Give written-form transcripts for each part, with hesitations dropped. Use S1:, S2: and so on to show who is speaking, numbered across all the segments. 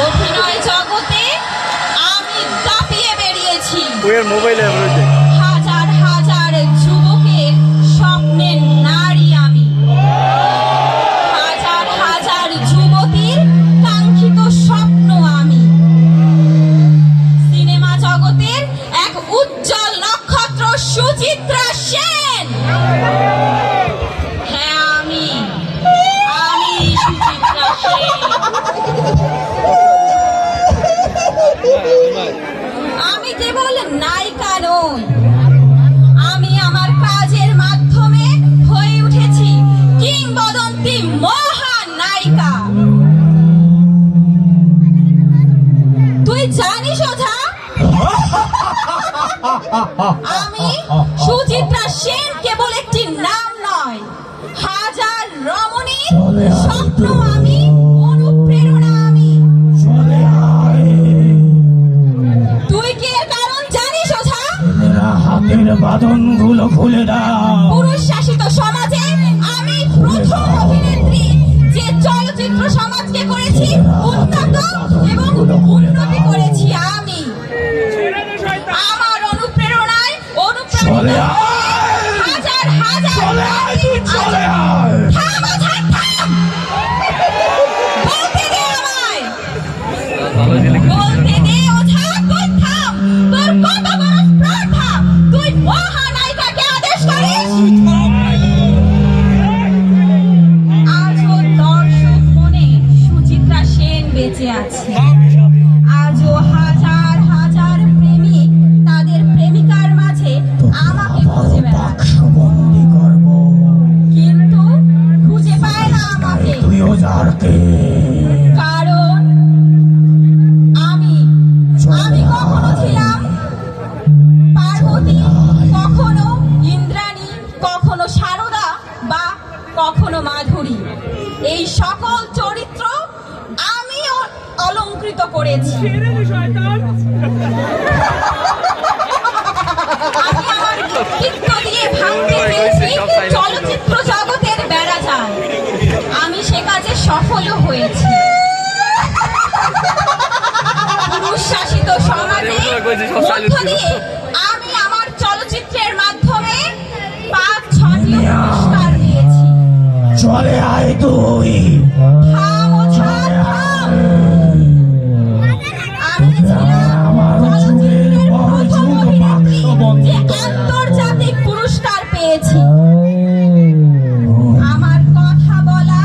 S1: অভিনয় জগতে আমি দাপিয়ে বেরিয়েছি।
S2: মোবাইলে
S1: হাজার হাজার যুবকের স্বপ্নের নারী আমি, হাজার হাজার যুবতীর কাঙ্ক্ষিত স্বপ্ন আমি। সিনেমা জগতের এক উজ্জ্বল নক্ষত্র সুচিত্রা সেন। হ্যাঁ, আমি সুচিত্রা সেন। আমি কেবল নায়িকা নই, আমি আমার কাজের মাধ্যমে হয়ে উঠেছি কিংবদন্তি মহান নায়িকা। তুই জানিস ওঝা, আমি সুচিত্রা সেন কেবল একটি নাম নয়, হাজার রমণীর স্বপ্ন আমি, অনুপ্রেরণা আমি। তুই কি এর কারণ জানিস ওঝা?
S3: হাতের বাঁধনগুলো খুলে দাও।
S1: পুরুষ শাসিত সমাজে আমি প্রথম অভিনেত্রী যে চলচ্চিত্র সমাজকে করেছি উন্নত এবং উন্নতি করেছি আমি। আমার অনুপ্রেরণায় অনুপ্রাণিত হাজার হাজার নারী থাম ওঝা, থাম। বলতে দে আমায়, বলতে দে ওঝা, তুই থাম। তোর কত বড় স্পর্ধা, তুই মহানায়িকাকে আদেশ করিস। আজও দর্শক মনে সুচিত্রা সেন বেঁচে আছে। আজও হাজার হাজার প্রেমিক তাদের প্রেমিকার মাঝে আমাকে খুঁজে বেড়ায়,
S3: বন্দি করব
S1: কিন্তু খুঁজে পায় না আমাকে।
S3: তুইও যারকে
S1: কারণ আমি কখনো ছিলাম পার্বতী, কখনো ইন্দ্রাণী, কখনো সারদা বা কখনো মাধুরী। এই সকল চরিত্র আমি অলংকৃত করেছি। আমি আমার ব্যক্তিত্ব দিয়ে ভাঙতে পেরেছি চলচ্চিত্র জগতের বেড়াজাল। আমি সে কাজে সফলও হয়েছি। পুরুষ শাসিত সমাজে মধ্য দিয়ে আমি আমার চলচ্চিত্রের মাধ্যমে 5-6টি পুরস্কার পেয়েছি।
S3: চলে আয় তুই।
S1: থাম ওঝা, থাম। আমি ছিলাম চলচ্চিত্রের প্রথম অভিনেত্রী যে আন্তর্জাতিক পুরস্কার পেয়েছি। আমার কথা বলা,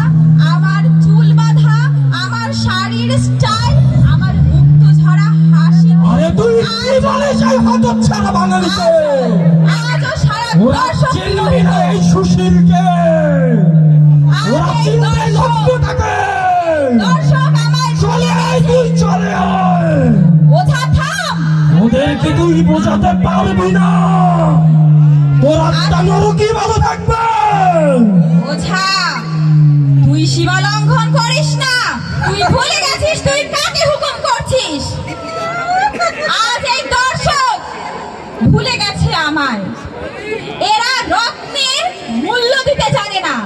S1: আমার চুল বাঁধা, আমার শাড়ির স্টাইল, আমার মুক্ত ঝরা হাসি,
S3: আরে তুই কি বলিস এই হতচ্ছাড়া বাঙালিকে?
S1: আজও সারা
S3: ওরা
S1: দর্শক
S3: চিনবি না এই সুশীলকে, ওরা চিনবে লক্ষ্যটাকে।
S1: দর্শক আমায়
S3: চলে আয় তুই, চলে আয়।
S1: ওঝা থাম।
S3: ওদেরকে তুই বোঝাতে পারবি না, তোর আত্মা নরকই ভালো থাকবে।
S1: ওঝা, তুই সীমা লঙ্ঘন করিস না। তুই ভুলে গেছিস তুই কাকে হুকুম করছিস। আজ এই দর্শক ভুলে গেছে আমায়। এরা রত্নের মূল্য দিতে জানে না।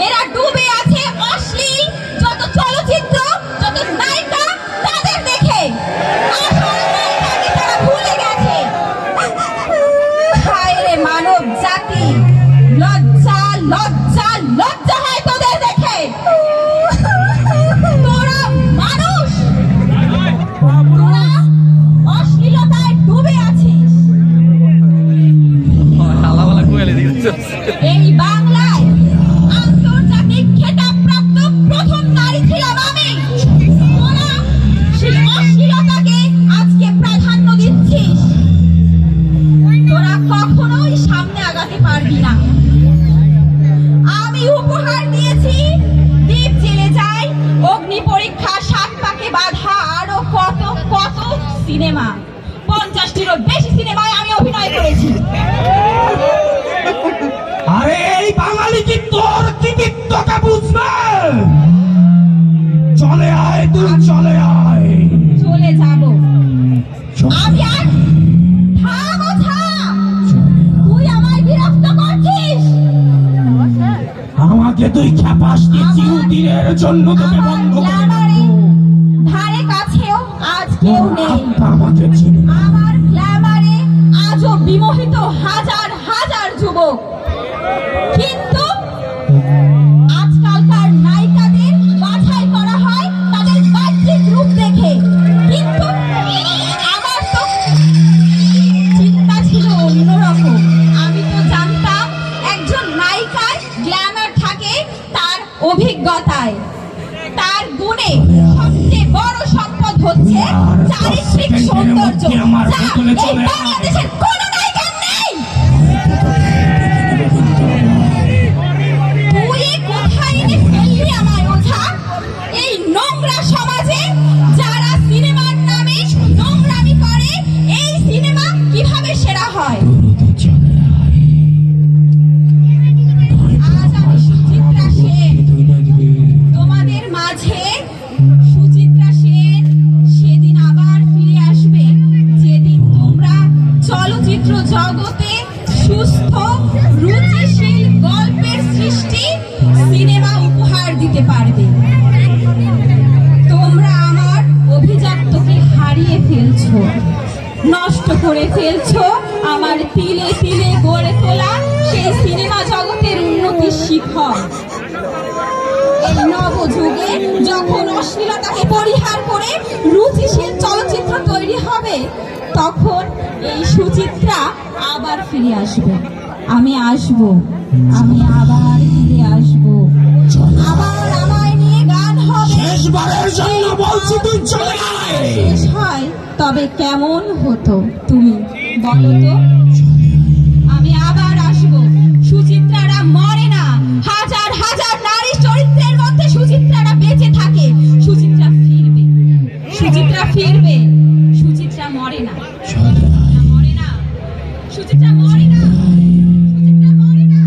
S1: এরা ডুবে আছে অশ্লীল যত চলচ্চিত্র, যত নায়িকা তাদের দেখে। আসল নায়িকাকে তারা ভুলে গেছে। হায় রে মানব জাতি, লজ্জা লজ্জা লজ্জা হয়
S3: আজকে চিরদিনের জন্য তোকে
S1: আমার
S3: বন্ধ করে
S1: গ্ল্যামারে
S3: রাখবো।
S1: ধারে কাছেও আজ কেউ
S3: তোর
S1: নেই।
S3: আত্মা আমাকে চিনে না।
S1: আমার গ্ল্যামারে আজও বিমোহিত হাজার হাজার যুবক, কিন্তু আজকালকার নায়িকাদের বাছাই করা হয় তাদের বাহ্যিক রূপ দেখে, কিন্তু আমার তো চিন্তা ছিল অন্যরকম। আমি তো জানতাম একজন নায়িকার গ্ল্যামার থাকে তার অভিজ্ঞতায়, তার গুণে। সবচেয়ে বড় সম্পদ হচ্ছে চারিত্রিক সৌন্দর্য, যা এই বাংলাদেশের কোনো নায়িকার নেই। তুই কোথায় এনে ফেললি আমায় ওঝা? এই নোংরা সমাজে যারা সিনেমার নামে নোংরামি করে, এই সিনেমা কিভাবে সেরা হয়? আজ আমি সুচিত্রা সেন, তোমাদের মাঝে সুচিত্রা সেন সেদিন আবার ফিরে আসবে, যেদিন তোমরা চলচ্চিত্র জগতে সুস্থ রুচিশীল গল্পের সৃষ্টি সিনেমা উপহার দিতে পারবে। তোমরা আমার অভিজাত্যকে হারিয়ে ফেলছো, নষ্ট করে ফেলছো আমার তিলে তিলে গড়ে তোলা সেই সিনেমা জগতের উন্নতির শিখর। এই নবযুগে যখন অশ্লীলতাকে পরিহার করে রুচিশীল চলচ্চিত্র তৈরি হবে, তখন এই সুচিত্রা আবার ফিরে আসবে। আমি আসবো, আমি আবার ফিরে আসবো, আবার আমায় নিয়ে গান হবে।
S3: শেষবারের জন্য বলছি তুই চলে আয়।
S1: শেষ হয় তবে কেমন হতো তুমি বলো তো? আমি আবার আসবো। সুচিত্রারা মরে না, হাজার হাজার নারী চরিত্রের মধ্যে সুচিত্রারা বেঁচে থাকে। সুচিত্রা ফিরবে, সুচিত্রা ফিরবে, সুচিত্রা মরে না, মরে না, সুচিত্রা মরে না, সুচিত্রা মরে না।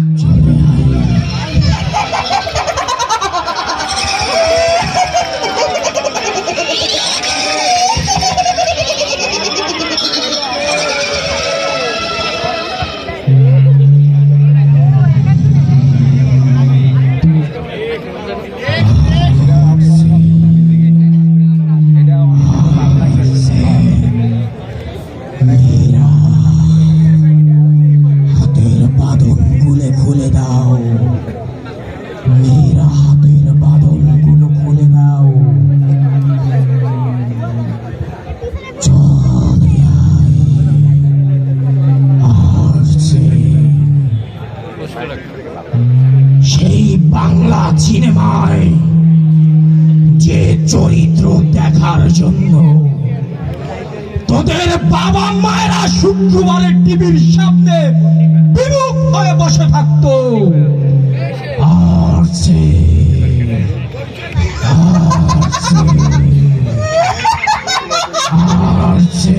S3: হাতের বাঁধন গুলো খুলে দাও, মেয়েরা হাতের বাঁধন গুলো খুলে দাও। চলে আয়, আসছে সেই বাংলা সিনেমায় যে চরিত্র দেখার জন্য তোদের বাবা মায়েরা শুক্রবারের টিভির সামনে বিমুখ হয়ে বসে থাকতো। আসছে, আসছে, আসছে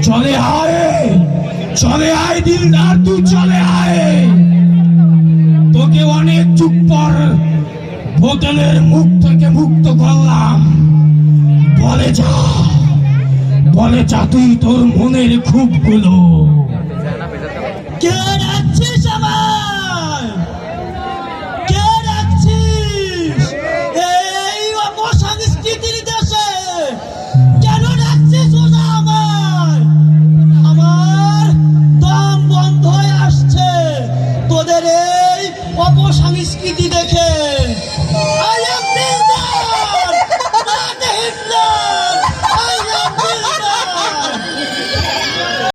S3: চলে আয়, চলে আয় দিলদার, তুই চলে আয়। তোকে অনেক যুগ পর বোতলের মুখ থেকে মুক্ত করলাম। বলে যা, বলে যা তুই তোর মনের ক্ষোভগুলো। কে রাখছিস আমায়? কে রাখছিস এই অপসংস্কৃতির দেশে? কেন রাখছিস ওরা আমায়? আমার দম বন্ধ হয়ে আসছে তোদের এই অপসংস্কৃতি দেখে। আরে